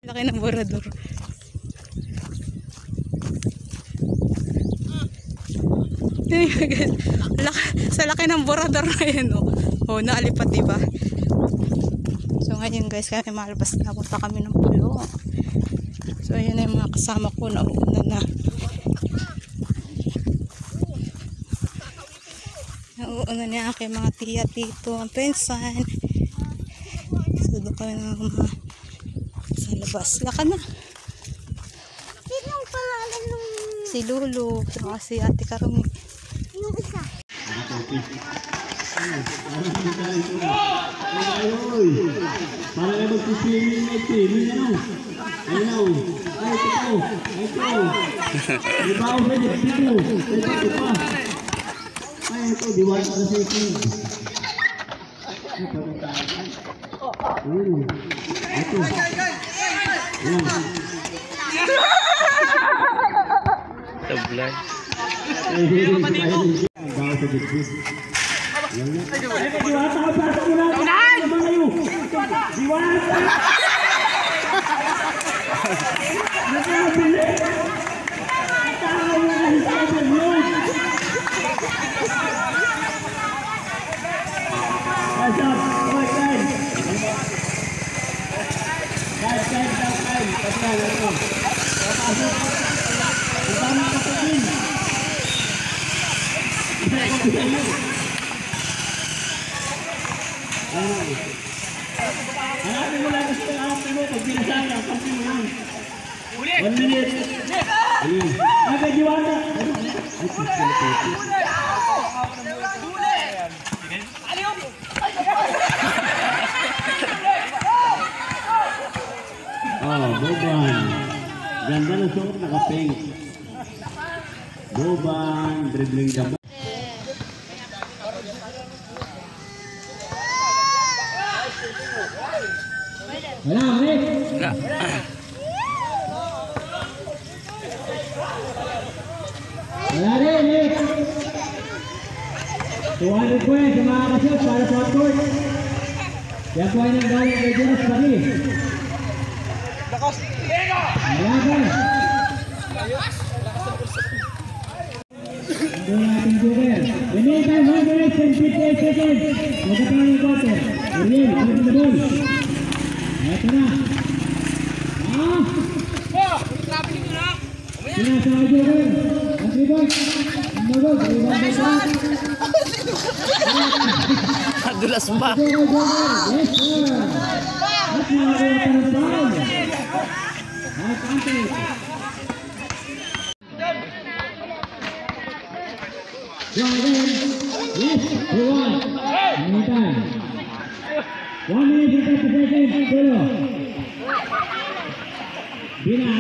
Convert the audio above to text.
Laki ng borador. Sa laki ng borador na yun, oh. Oh, naalipat, diba? So ngayon guys, kami malabas na, punta kami ng pulo. So ayun na yung mga kasama ko na uuna na. Nauuna niya aking mga tiya, tito, ang pensan. So doon kami na mga sa labas. Laka na. Sinong pangalan nung... Si Lulu, saka si Ate Karumi. Yung isa. Para kayo mag-swimming na swimming na no. Ayun o. Ay, ito. Diba ako sa dito? Ito pa. Ay, ito. Diwa ka sa ito. Ito. Ito. Tablay. Bawa sa dito. Diwata ka sa mula. Diwata! Nakabili! Tao na ang sabi mo! Asap! Oy, kain! Kain! Patay, ito! Papasok! Ang tamang kapatid! Hanapin mo lang kasi ang mo pag binasaya ang kampi mo yun. 1 minute. Aga Diwata. Oh, Boban. Ganda ng suot, naka-pink. Boban, dribbling the wala, Rick! Wala rin, Rick! 200 points sa mga kasyot para sa hot-court. Yan po ay nang galing kay Jonas Pagi. Wala ka! Ito natin Joker. Winning time 158 seconds. Magkatawang yung quarter. Ariel, ano na ball? Ito na. Sinasama Joker. Ang rebound. Ang magod. Rebound by Frank. Dulas pa. Yes, sir. At nakakuha pa ng foul. At ante. Yes, we won. Anytime. 1 minute and 30 seconds. Solo. Bina,